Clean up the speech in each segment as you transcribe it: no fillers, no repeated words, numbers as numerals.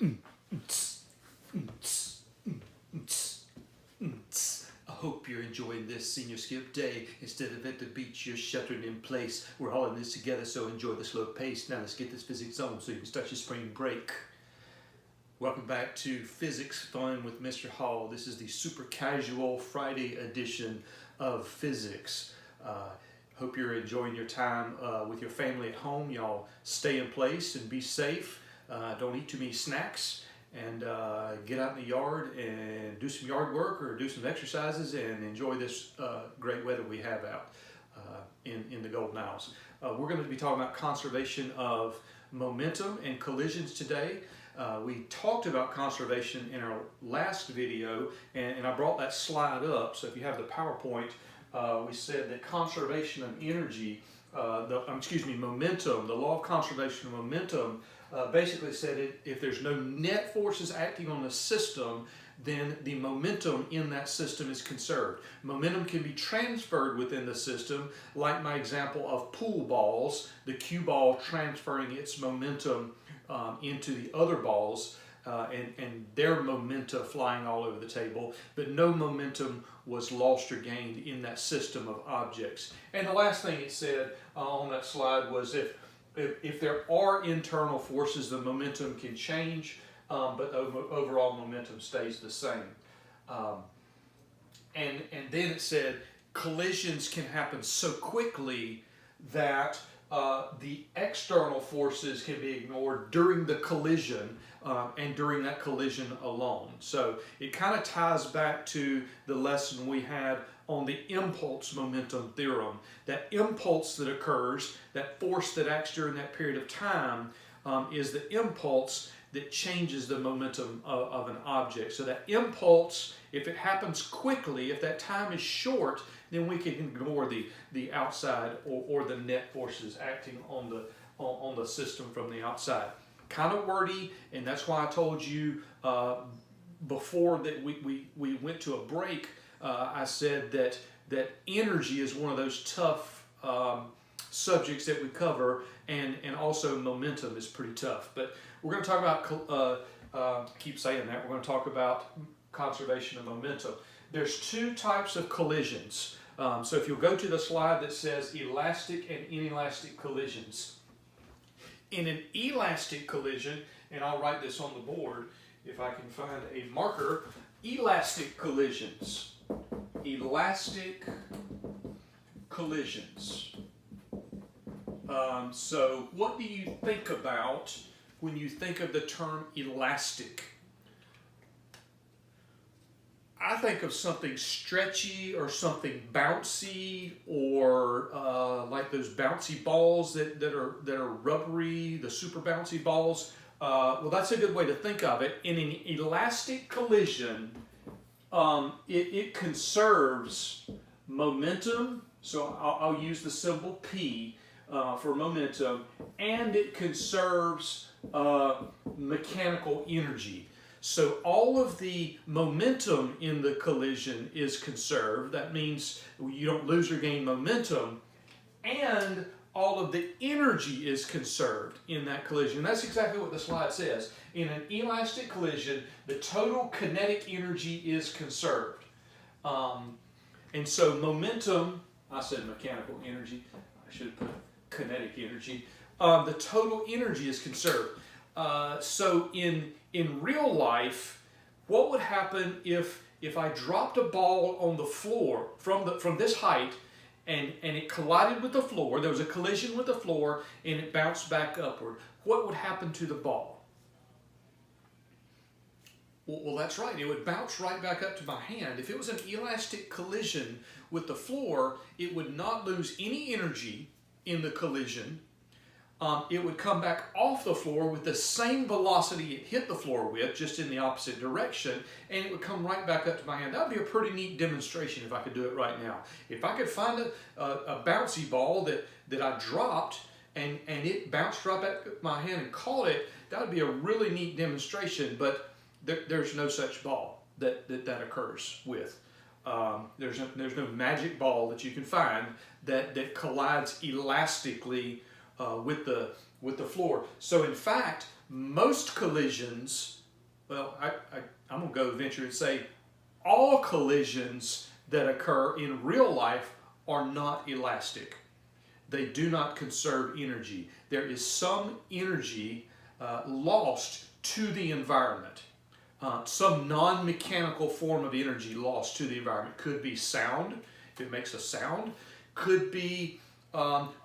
I hope you're enjoying this senior skip day. Instead of at the beach, you're sheltering in place. We're all in this together, so enjoy the slow pace. Now let's get this physics on so you can start your spring break. Welcome back to Physics Fun with Mr. Hall. This is the super casual Friday edition of physics. Hope you're enjoying your time with your family at home. Y'all stay in place and be safe. Don't eat too many snacks, and get out in the yard and do some yard work or do some exercises and enjoy this great weather we have out in the Golden Isles. We're going to be talking about conservation of momentum and collisions today. We talked about conservation in our last video, and I brought that slide up. So if you have the PowerPoint, we said that conservation of energy, momentum, the law of conservation of momentum basically said if there's no net forces acting on the system, then the momentum in that system is conserved. Momentum can be transferred within the system, like my example of pool balls, the cue ball transferring its momentum into the other balls and their momenta flying all over the table, but no momentum was lost or gained in that system of objects. And the last thing it said on that slide was if there are internal forces, the momentum can change, but overall momentum stays the same. And then it said collisions can happen so quickly that the external forces can be ignored during the collision and during that collision alone. So it kind of ties back to the lesson we had on the impulse momentum theorem. That impulse that occurs, that force that acts during that period of time, is the impulse that changes the momentum of an object. So that impulse, if it happens quickly, if that time is short, then we can ignore the outside or the net forces acting on the system from the outside. Kind of wordy, and that's why I told you before that we went to a break. I said that energy is one of those tough subjects that we cover, and also momentum is pretty tough. But we're going to talk about, keep saying that, we're going to talk about conservation of momentum. There's two types of collisions. So if you'll go to the slide that says elastic and inelastic collisions. In an elastic collision, and I'll write this on the board if I can find a marker, elastic collisions. Elastic collisions. So what do you think about when you think of the term elastic? I think of something stretchy or something bouncy, or like those bouncy balls that are rubbery, the super bouncy balls. Well, that's a good way to think of it. In an elastic collision, it conserves momentum. So I'll use the symbol P for momentum, and it conserves mechanical energy. So all of the momentum in the collision is conserved. That means you don't lose or gain momentum, and all of the energy is conserved in that collision. That's exactly what the slide says. In an elastic collision, the total kinetic energy is conserved. And so momentum, I said mechanical energy, I should have put kinetic energy. The total energy is conserved. So in real life, what would happen if I dropped a ball on the floor from this height and it collided with the floor? There was a collision with the floor and it bounced back upward. What would happen to the ball? Well, that's right. It would bounce right back up to my hand. If it was an elastic collision with the floor, it would not lose any energy in the collision. It would come back off the floor with the same velocity it hit the floor with, just in the opposite direction, and it would come right back up to my hand. That would be a pretty neat demonstration if I could do it right now. If I could find a bouncy ball that I dropped and it bounced right back up my hand and caught it, that would be a really neat demonstration, but there's no such ball that occurs with. There's no magic ball that you can find that collides elastically with the floor. So in fact, most collisions, well, I'm going to go venture and say all collisions that occur in real life are not elastic. They do not conserve energy. There is some energy lost to the environment. Some non-mechanical form of energy lost to the environment. Could be sound, if it makes a sound. Could be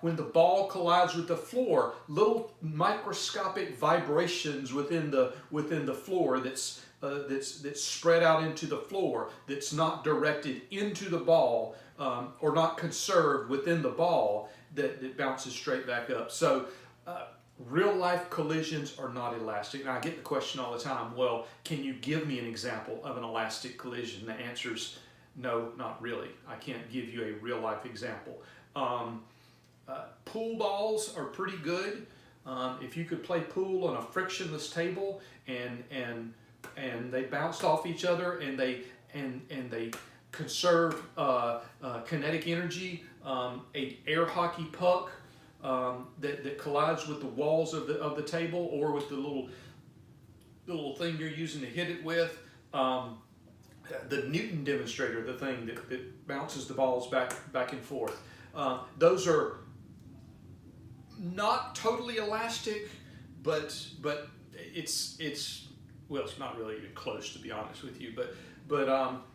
when the ball collides with the floor, little microscopic vibrations within the floor that's spread out into the floor, that's not directed into the ball or not conserved within the ball, that bounces straight back up. So real life collisions are not elastic. Now I get the question all the time, well, can you give me an example of an elastic collision? The answer is no, not really. I can't give you a real life example. Pool balls are pretty good. If you could play pool on a frictionless table and they bounced off each other and they conserve kinetic energy, a air hockey puck that collides with the walls of the table or with the little thing you're using to hit it with. The Newton demonstrator, the thing that bounces the balls back and forth. Those are not totally elastic, but it's well, it's not really even close, to be honest with you. But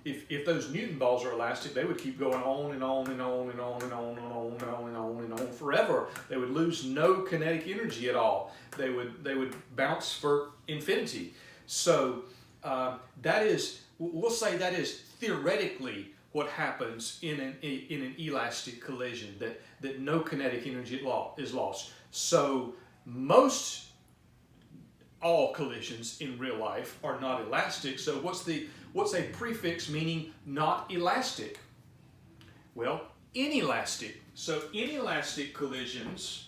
if those Newton balls are elastic, they would keep going on and on and on and on and on and on and on and on and on forever. They would lose no kinetic energy at all. They would bounce for infinity. So we'll say that is theoretically what happens in an elastic collision, that no kinetic energy is lost. So all collisions in real life are not elastic. So what's a prefix meaning not elastic? Well, inelastic. So inelastic collisions,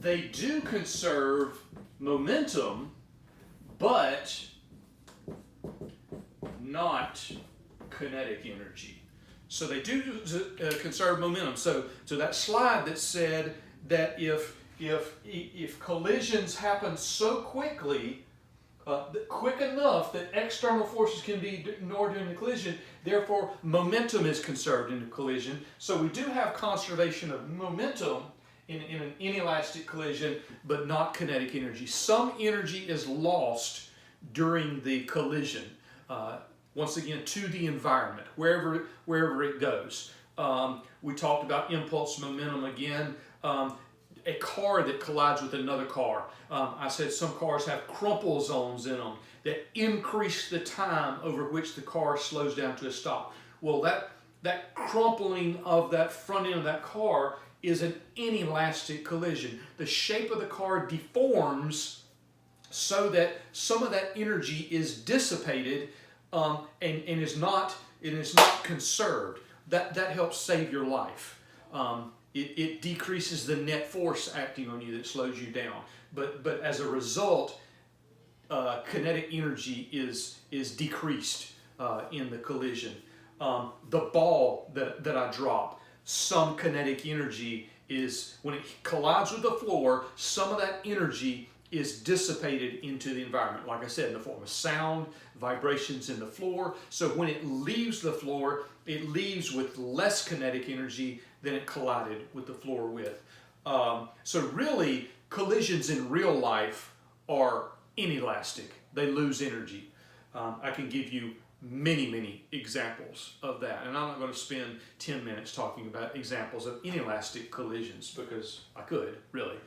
they do conserve momentum, but not kinetic energy. So they do conserve momentum. So that slide that said that if collisions happen so quickly, quick enough that external forces can be ignored during the collision, therefore momentum is conserved in the collision. So we do have conservation of momentum in an inelastic collision, but not kinetic energy. Some energy is lost during the collision. Once again, to the environment, wherever it goes. We talked about impulse momentum again. A car that collides with another car. I said some cars have crumple zones in them that increase the time over which the car slows down to a stop. Well, that crumpling of that front end of that car is an inelastic collision. The shape of the car deforms so that some of that energy is dissipated and is not conserved. That helps save your life. It decreases the net force acting on you that slows you down. But as a result, kinetic energy is decreased in the collision. The ball that I drop, some kinetic energy is, when it collides with the floor, some of that energy is dissipated into the environment, like I said, in the form of sound, vibrations in the floor. So when it leaves the floor, it leaves with less kinetic energy than it collided with the floor with. So really, collisions in real life are inelastic. They lose energy. I can give you many examples of that, and I'm not going to spend 10 minutes talking about examples of inelastic collisions, because I could, really.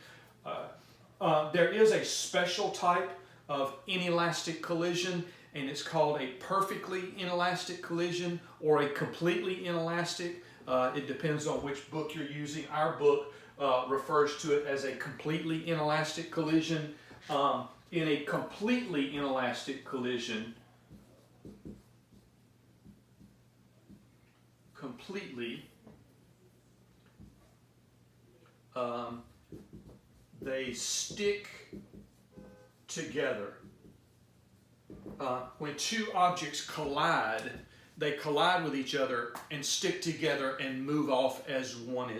There is a special type of inelastic collision, and it's called a perfectly inelastic collision or a completely inelastic. It depends on which book you're using. Our book refers to it as a completely inelastic collision. In a completely inelastic collision, they stick together. When two objects collide, they collide with each other and stick together and move off as one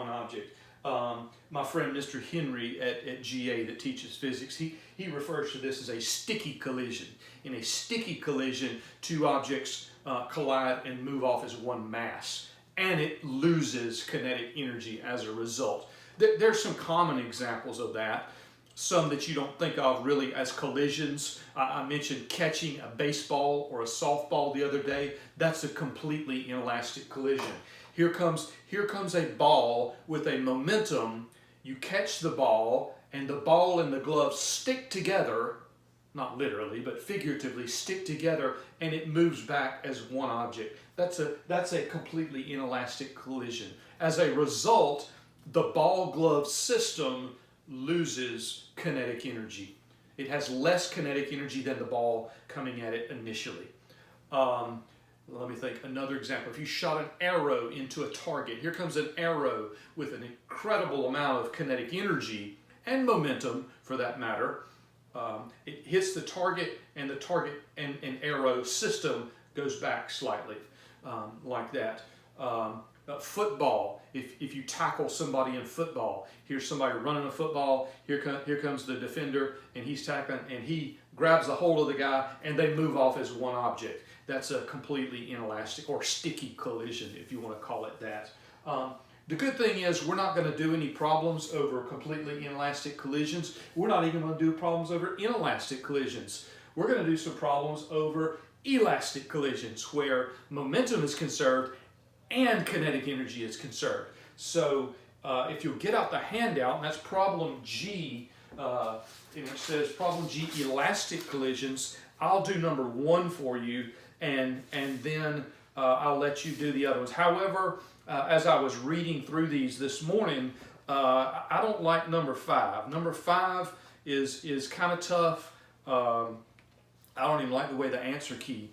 object. My friend Mr. Henry at GA that teaches physics, he refers to this as a sticky collision. In a sticky collision, two objects collide and move off as one mass, and it loses kinetic energy as a result. There's some common examples of that, some that you don't think of really as collisions. I mentioned catching a baseball or a softball the other day. That's a completely inelastic collision. Here comes a ball with a momentum. You catch the ball, and the ball and the glove stick together, not literally, but figuratively stick together, and it moves back as one object. That's a completely inelastic collision. As a result, the ball-glove system loses kinetic energy. It has less kinetic energy than the ball coming at it initially. Let me think, another example. If you shot an arrow into a target, here comes an arrow with an incredible amount of kinetic energy and momentum, for that matter. It hits the target, and the target and arrow system goes back slightly, like that. Football, if you tackle somebody in football, here's somebody running a football, here comes the defender, and he's tackling, and he grabs the hold of the guy, and they move off as one object. That's a completely inelastic or sticky collision, if you want to call it that. The good thing is we're not going to do any problems over completely inelastic collisions. We're not even going to do problems over inelastic collisions. We're going to do some problems over elastic collisions where momentum is conserved and kinetic energy is conserved. So if you'll get out the handout, and that's problem G, and it says problem G, elastic collisions, I'll do number 1 for you, and then I'll let you do the other ones. However, as I was reading through these this morning, I don't like number 5. Number 5 is kind of tough. I don't even like the way the answer key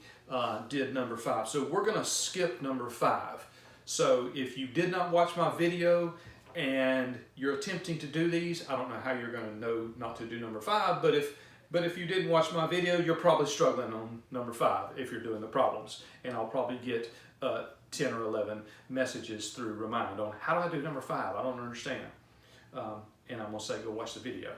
did number 5. So we're going to skip number 5. So if you did not watch my video and you're attempting to do these, I don't know how you're going to know not to do number 5, but if you didn't watch my video, you're probably struggling on number 5 if you're doing the problems. And I'll probably get 10 or 11 messages through Remind on how do I do number 5? I don't understand. And I'm going to say go watch the video.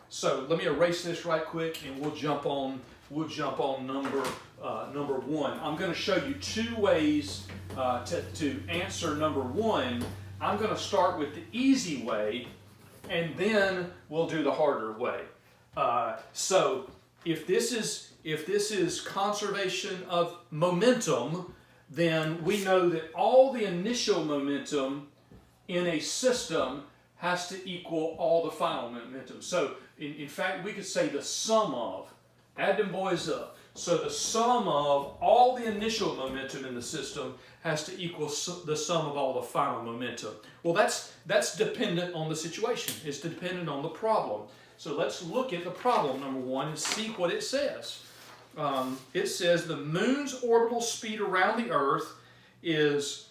So let me erase this right quick, and we'll jump on number 1. I'm going to show you 2 ways to answer number 1. I'm going to start with the easy way, and then we'll do the harder way. So if this is conservation of momentum, then we know that all the initial momentum in a system has to equal all the final momentum. So in fact, we could say the sum of, add them boys up. So the sum of all the initial momentum in the system has to equal the sum of all the final momentum. Well, that's dependent on the situation. It's dependent on the problem. So let's look at the problem, number 1, and see what it says. It says the moon's orbital speed around the Earth is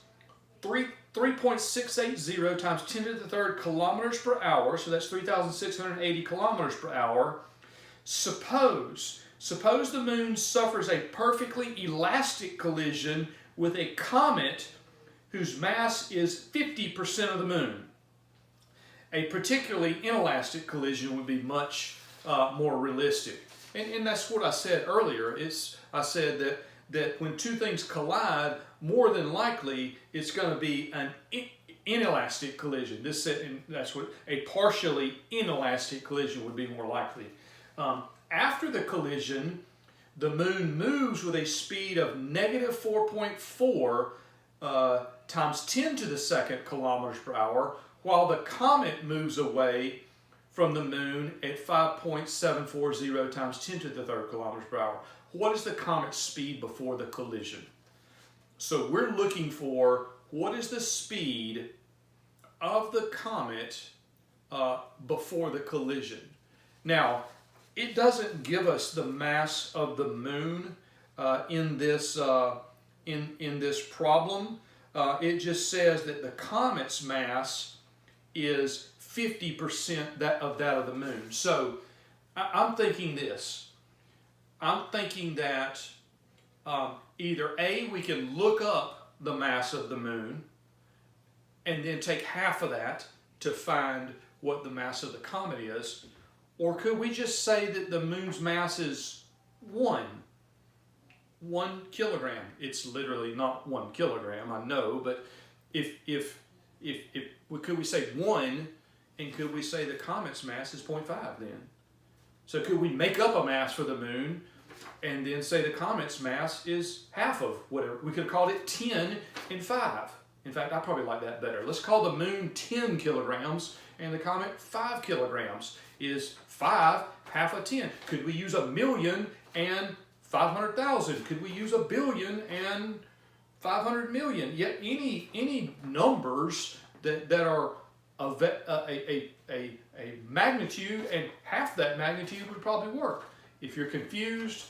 3.680 times 10 to the third kilometers per hour, so that's 3,680 kilometers per hour. Suppose the moon suffers a perfectly elastic collision with a comet whose mass is 50% of the moon. A particularly inelastic collision would be much more realistic. And that's what I said earlier. I said that when two things collide, more than likely it's going to be an inelastic collision. That's what a partially inelastic collision would be more likely. After the collision, the moon moves with a speed of negative 4.4 times 10 to the second kilometers per hour, while the comet moves away from the moon at 5.740 times 10 to the third kilometers per hour. What is the comet's speed before the collision? So we're looking for what is the speed of the comet before the collision. Now, it doesn't give us the mass of the moon in this problem. It just says that the comet's mass is 50% of the moon. So I'm thinking this. I'm thinking that Either A, we can look up the mass of the moon and then take half of that to find what the mass of the comet is, or could we just say that the moon's mass is 1 kilogram? It's literally not 1 kilogram, I know, but could we say 1, and could we say the comet's mass is 0.5 then? So could we make up a mass for the moon and then say the comet's mass is half of whatever? We could have called it 10 and 5. In fact, I probably like that better. Let's call the moon 10 kilograms and the comet 5 kilograms. Is 5 half of 10? Could we use 1,000,000 and 500,000? Could we use 1,000,000,000 and 500,000,000? Yet any numbers that are a magnitude and half that magnitude would probably work. If you're confused,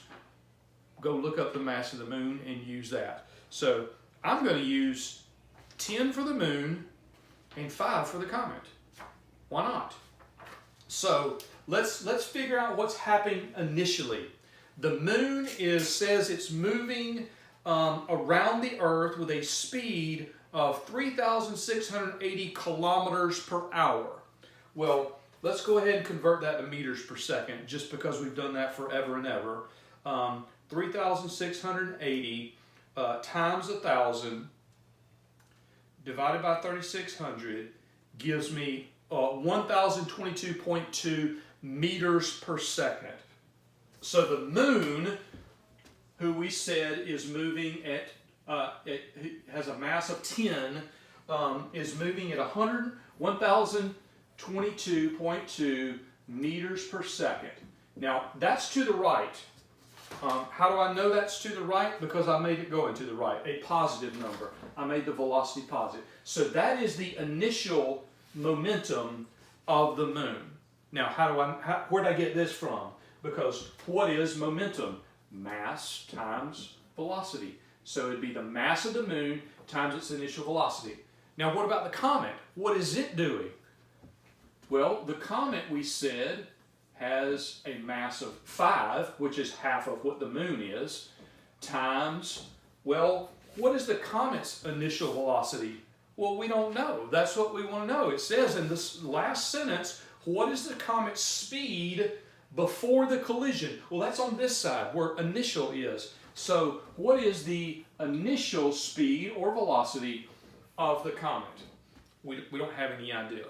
go look up the mass of the moon and use that. So I'm going to use 10 for the moon and 5 for the comet. Why not? So let's figure out what's happening initially. The moon says it's moving around the Earth with a speed of 3,680 kilometers per hour. Well, let's go ahead and convert that to meters per second, just because we've done that forever and ever. 3,680 times 1,000 divided by 3,600 gives me 1,022.2 meters per second. So the moon, who we said is moving at, it has a mass of 10, is moving at 1,022.2 meters per second. Now, that's to the right. How do I know that's to the right? Because I made it going to the right, a positive number. I made the velocity positive. So that is the initial momentum of the moon. Now, where did I get this from? Because what is momentum? Mass times velocity. So it'd be the mass of the moon times its initial velocity. Now, what about the comet? What is it doing? Well, the comet, we said, has a mass of 5, which is half of what the moon is, times, well, what is the comet's initial velocity? Well, we don't know. That's what we want to know. It says in this last sentence, what is the comet's speed before the collision? Well, that's on this side where initial is. So what is the initial speed or velocity of the comet? We don't have any idea.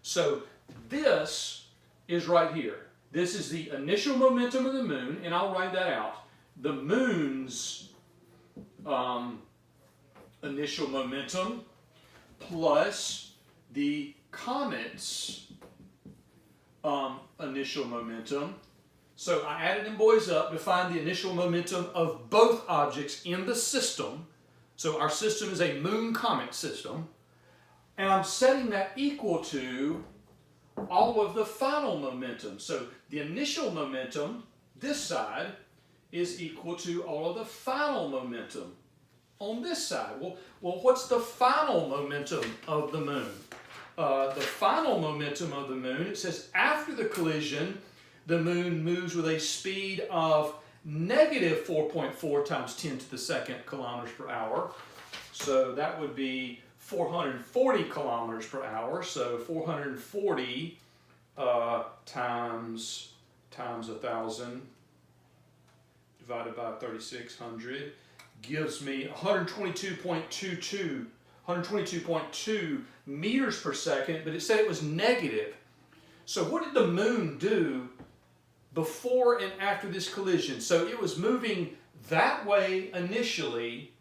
So this is right here. This is the initial momentum of the moon, and I'll write that out. The moon's initial momentum plus the comet's initial momentum. So I added them boys up to find the initial momentum of both objects in the system. So our system is a moon-comet system. And I'm setting that equal to all of the final momentum. So the initial momentum, this side, is equal to all of the final momentum on this side. Well, what's the final momentum of the moon? The final momentum of the moon, it says after the collision, the moon moves with a speed of negative 4.4 times 10 to the second kilometers per hour. So that would be 440 kilometers per hour. So 440 times 1,000 divided by 3,600 gives me 122.2 meters per second, but it said it was negative. So what did the moon do before and after this collision? So it was moving that way initially,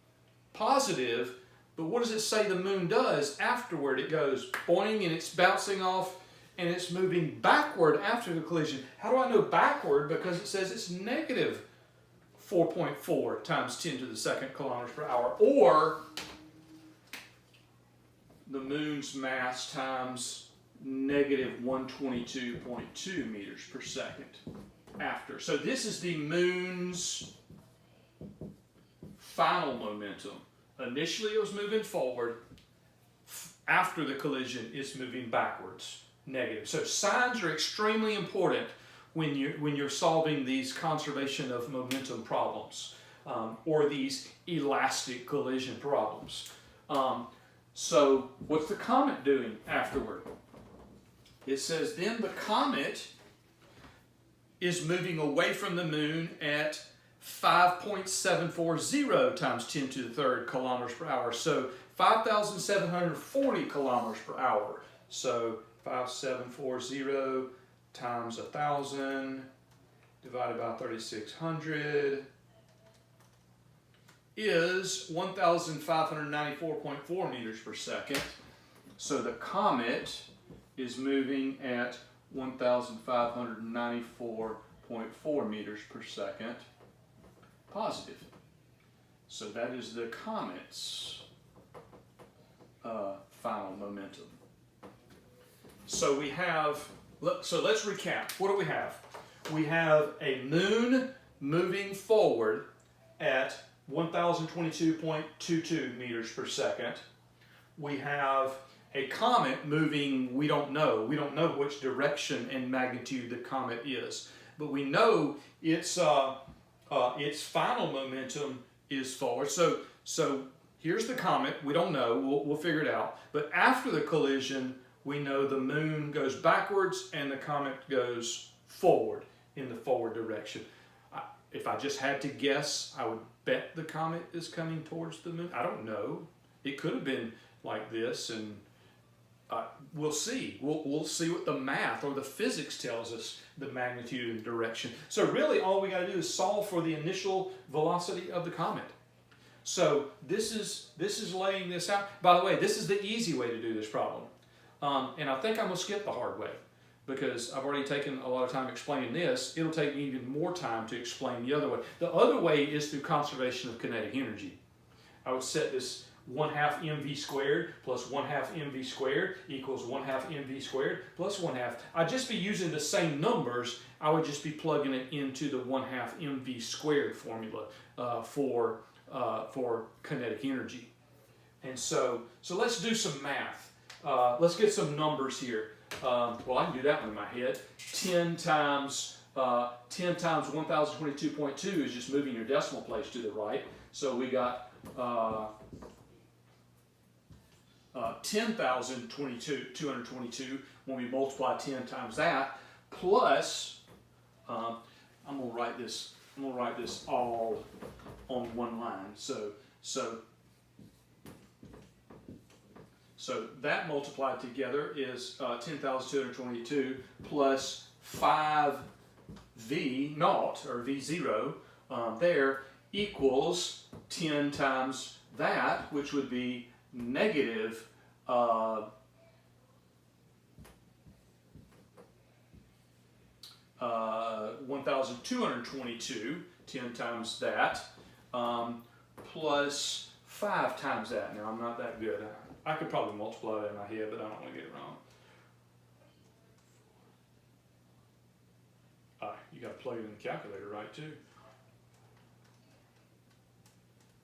positive, but what does it say the moon does afterward? It goes boing, and it's bouncing off, and it's moving backward after the collision. How do I know backward? Because it says it's negative 4.4 times 10 to the second kilometers per hour, or the moon's mass times negative 122.2 meters per second after. So this is the moon's final momentum. Initially it was moving forward. After the collision, it's moving backwards, negative. So signs are extremely important when you're solving these conservation of momentum problems. or these elastic collision problems. So what's the comet doing afterward? It says then the comet is moving away from the moon at 5.740 times 10 to the third kilometers per hour. So 5,740 kilometers per hour. So 5,740 times 1,000 divided by 3,600 is 1,594.4 meters per second. So the comet is moving at 1,594.4 meters per second positive. So that is the comet's final momentum. So we have, so let's recap. What do we have? We have a moon moving forward at 1,022.22 meters per second. We have a comet moving, we don't know. We don't know which direction and magnitude the comet is. But we know its final momentum is forward. So here's the comet. We don't know. We'll figure it out. But after the collision, we know the moon goes backwards and the comet goes forward in the forward direction. If I just had to guess, I would bet the comet is coming towards the moon. I don't know. It could have been like this, and we'll see. We'll see what the math or the physics tells us, the magnitude and direction. So really all we got to do is solve for the initial velocity of the comet. So this is laying this out. By the way, this is the easy way to do this problem. And I think I'm going to skip the hard way, because I've already taken a lot of time explaining this. It'll take me even more time to explain the other way. The other way is through conservation of kinetic energy. I would set this 1/2 mv squared plus 1/2 mv squared equals 1/2 mv squared plus 1/2. I'd just be using the same numbers. I would just be plugging it into the 1/2 mv squared formula for kinetic energy. And so let's do some math. Let's get some numbers here. Well, I can do that one in my head. 10 times 1022.2 is just moving your decimal place to the right. So we got 10,222 when we multiply 10 times that, plus I'm gonna write this all on one line. So that multiplied together is 10,222 plus 5v naught, or v0 there, equals 10 times that, which would be negative 1,222, 10 times that, plus 5 times that. Now, I'm not that good. I could probably multiply that in my head, but I don't want to get it wrong. You got to plug it in the calculator, right, too.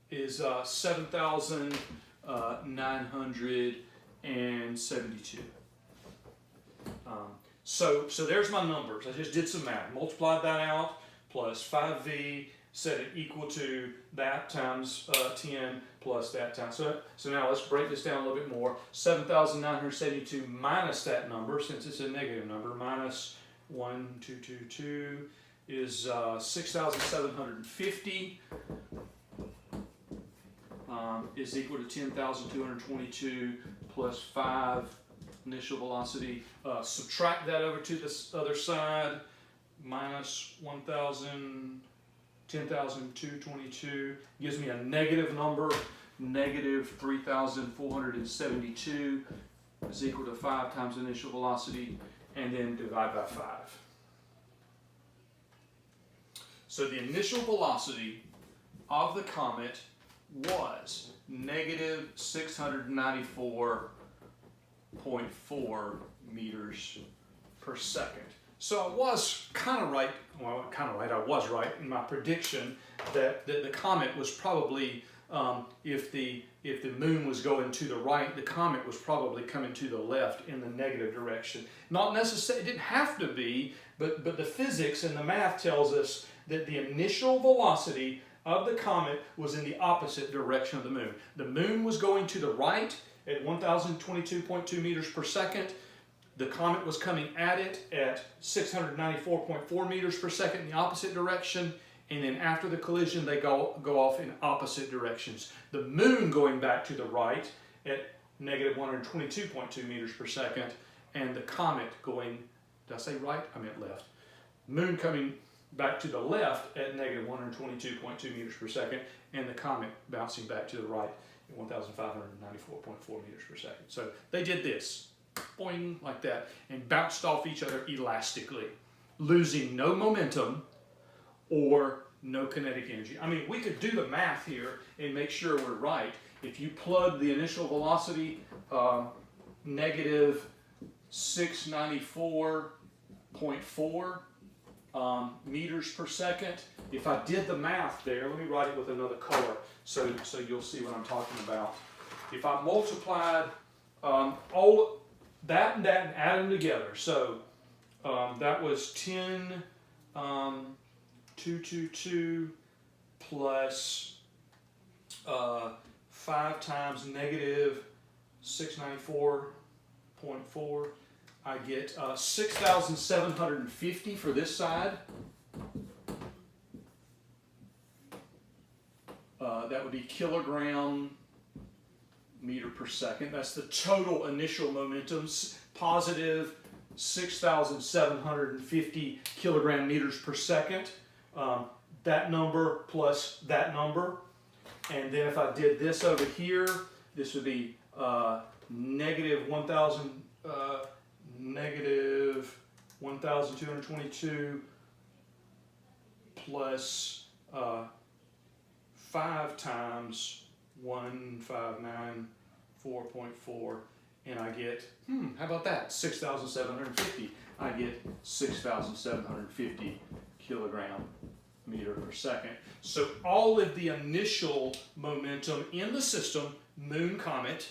Is 7,972. So there's my numbers. I just did some math. Multiplied that out, plus 5v, set it equal to that times 10 plus that times. So now let's break this down a little bit more. 7,972 minus that number, since it's a negative number, minus 1,222 is 6,750. Is equal to 10,222 plus 5 initial velocity. Subtract that over to this other side, minus 10,222 gives me a negative number. Negative 3,472 is equal to 5 times initial velocity, and then divide by 5. So the initial velocity of the comet was negative 694.4 meters per second. So I was kind of right, I was right in my prediction that the comet was probably, if the moon was going to the right, the comet was probably coming to the left in the negative direction. Not necessarily, it didn't have to be, but the physics and the math tells us that the initial velocity of the comet was in the opposite direction of the moon. The moon was going to the right at 1,022.2 meters per second. The comet was coming at it at 694.4 meters per second in the opposite direction. And then after the collision, they go off in opposite directions. The moon going back to the right at negative 122.2 meters per second, and the comet going, did I say right? I meant left. Moon coming back to the left at negative 122.2 meters per second, and the comet bouncing back to the right at 1,594.4 meters per second. So they did this, boing, like that, and bounced off each other elastically, losing no momentum or no kinetic energy. I mean, we could do the math here and make sure we're right. If you plug the initial velocity, negative 694.4 meters per second. If I did the math there, let me write it with another color so you'll see what I'm talking about. If I multiplied all that and add them together, so that was 10,222 plus 5 times negative 694.4. I get 6,750 for this side. That would be kilogram meter per second. That's the total initial momentum, positive 6,750 kilogram meters per second. That number plus that number. And then if I did this over here, this would be negative 1,222 plus 5 times 1,594.4, and I get, how about that? 6,750. I get 6,750 kilogram meter per second. So all of the initial momentum in the system, moon comet,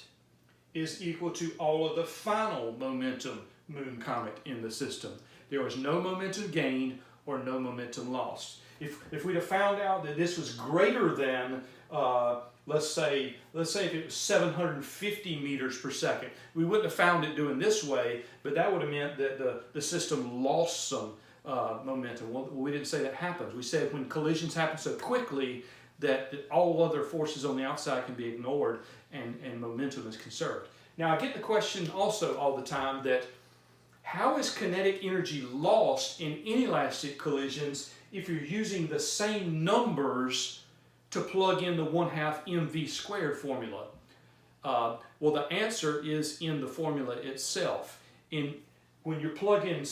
is equal to all of the final momentum, moon comet, in the system. There was no momentum gained or no momentum lost. If we'd have found out that this was greater than, let's say if it was 750 meters per second, we wouldn't have found it doing this way, but that would have meant that the system lost some momentum. Well, we didn't say that happens. We said when collisions happen so quickly that all other forces on the outside can be ignored and momentum is conserved. Now, I get the question also all the time that how is kinetic energy lost in inelastic collisions if you're using the same numbers to plug in the 1/2 mv squared formula? Well, the answer is in the formula itself. When you plug in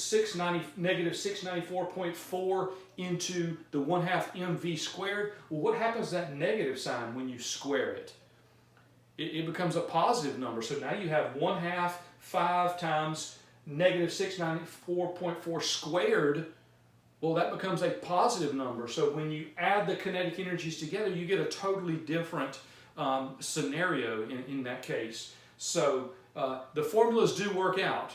negative 694.4 into the 1/2 mv squared, well, what happens to that negative sign when you square it? It becomes a positive number. So now you have 1/2 5 times negative 694.4 squared. Well, that becomes a positive number. So when you add the kinetic energies together, you get a totally different scenario in that case. So the formulas do work out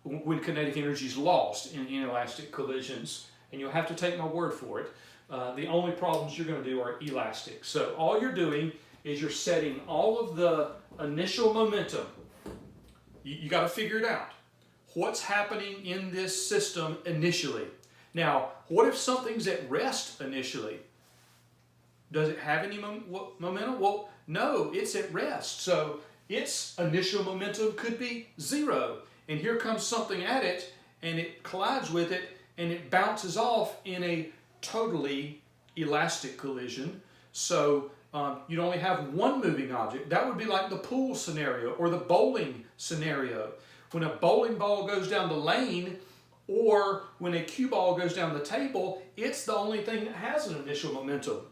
when kinetic energy is lost in inelastic collisions, and you'll have to take my word for it. The only problems you're going to do are elastic. So all you're doing is you're setting all of the initial momentum. You got to figure it out. What's happening in this system initially? Now, what if something's at rest initially? Does it have any momentum? Well, no, it's at rest. So its initial momentum could be 0. And here comes something at it, and it collides with it, and it bounces off in a totally elastic collision. So you'd only have one moving object. That would be like the pool scenario or the bowling scenario. When a bowling ball goes down the lane, or when a cue ball goes down the table, it's the only thing that has an initial momentum.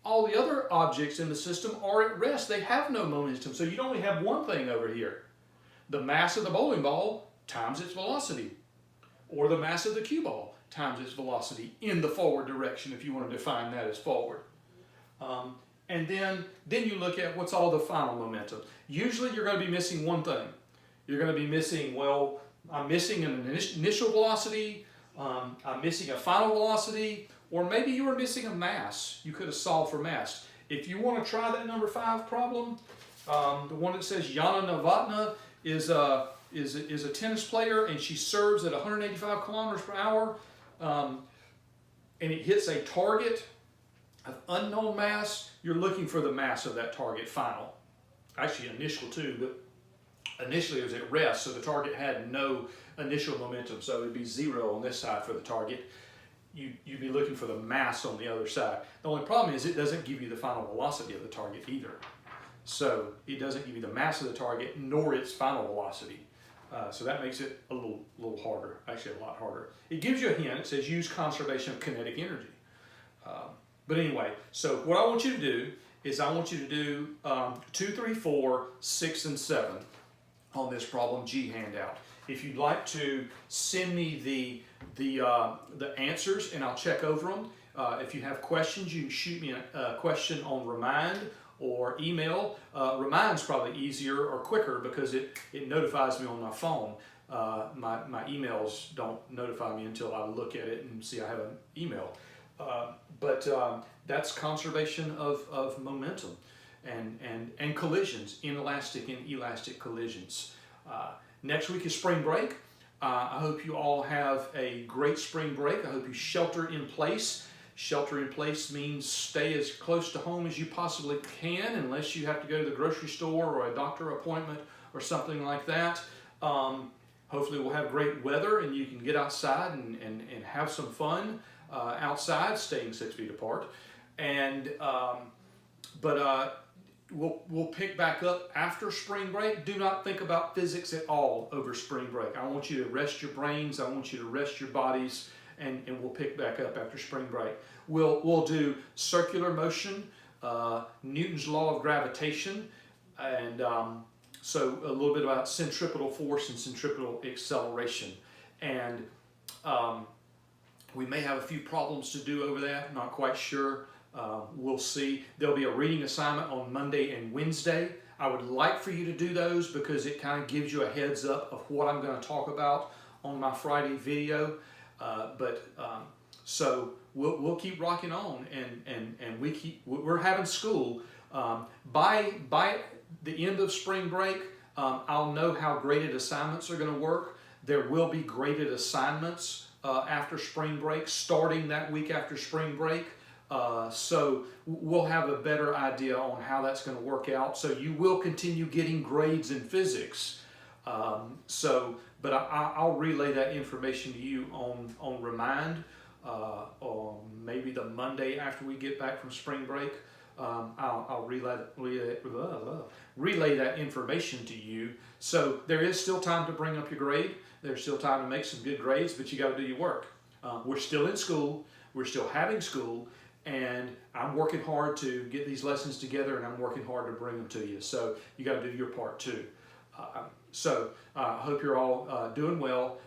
All the other objects in the system are at rest. They have no momentum, so you'd only have one thing over here. The mass of the bowling ball times its velocity, or the mass of the cue ball times its velocity in the forward direction, if you want to define that as forward. And then you look at what's all the final momentum. Usually you're going to be missing one thing. You're going to be missing, well, I'm missing an initial velocity, I'm missing a final velocity, or maybe you were missing a mass. You could have solved for mass. If you want to try that number 5 problem, the one that says Yana Novotna is a tennis player, and she serves at 185 kilometers per hour, and it hits a target of unknown mass. You're looking for the mass of that target final. Actually initial too, but initially it was at rest, so the target had no initial momentum, so it would be 0 on this side for the target. You'd be looking for the mass on the other side. The only problem is it doesn't give you the final velocity of the target either. So it doesn't give you the mass of the target nor its final velocity. So that makes it a little harder, actually a lot harder. It gives you a hint. It says use conservation of kinetic energy. But anyway, so what I want you to do is I want you to do 2, 3, 4, 6, and 7 on this problem G handout. If you'd like to send me the answers and I'll check over them. If you have questions, you can shoot me a question on Remind or email. Remind's probably easier or quicker because it notifies me on my phone. My emails don't notify me until I look at it and see I have an email. But that's conservation of momentum and collisions, inelastic and elastic collisions. Next week is spring break. I hope you all have a great spring break. I hope you shelter in place. Shelter in place means stay as close to home as you possibly can, unless you have to go to the grocery store or a doctor appointment or something like that. Hopefully we'll have great weather and you can get outside and have some fun outside, staying 6 feet apart. And we'll pick back up after spring break. Do not think about physics at all over spring break. I want you to rest your brains. I want you to rest your bodies. And we'll pick back up after spring break. We'll do circular motion, Newton's law of gravitation, and so a little bit about centripetal force and centripetal acceleration. And we may have a few problems to do over that, not quite sure. We'll see. There'll be a reading assignment on Monday and Wednesday. I would like for you to do those because it kind of gives you a heads up of what I'm going to talk about on my Friday video. So we'll keep rocking on, and we're having school. By the end of spring break, I'll know how graded assignments are going to work. There will be graded assignments after spring break, starting that week after spring break. So we'll have a better idea on how that's going to work out. So you will continue getting grades in physics. But I'll relay that information to you on Remind, or maybe the Monday after we get back from spring break. I'll relay that information to you. So there is still time to bring up your grade. There's still time to make some good grades, but you got to do your work. We're still in school. We're still having school. And I'm working hard to get these lessons together, and I'm working hard to bring them to you. So you got to do your part too. I hope you're all doing well.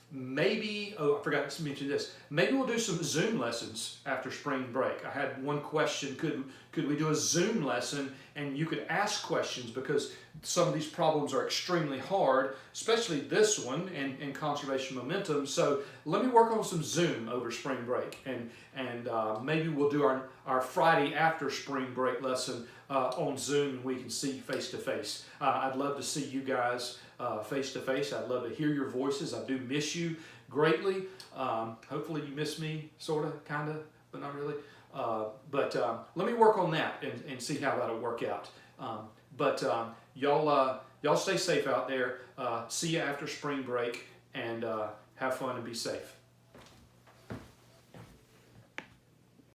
Maybe, I forgot to mention this, maybe we'll do some Zoom lessons after spring break. I had one question, could we do a Zoom lesson and you could ask questions, because some of these problems are extremely hard, especially this one and conservation momentum. So let me work on some Zoom over spring break, and maybe we'll do our Friday after spring break lesson on Zoom, and we can see face to face. I'd love to see you guys face to face. I'd love to hear your voices. I do miss you greatly. Hopefully you miss me, sort of, kind of, but not really. Let me work on that and see how that'll work out. Y'all stay safe out there. See you after spring break, and have fun and be safe.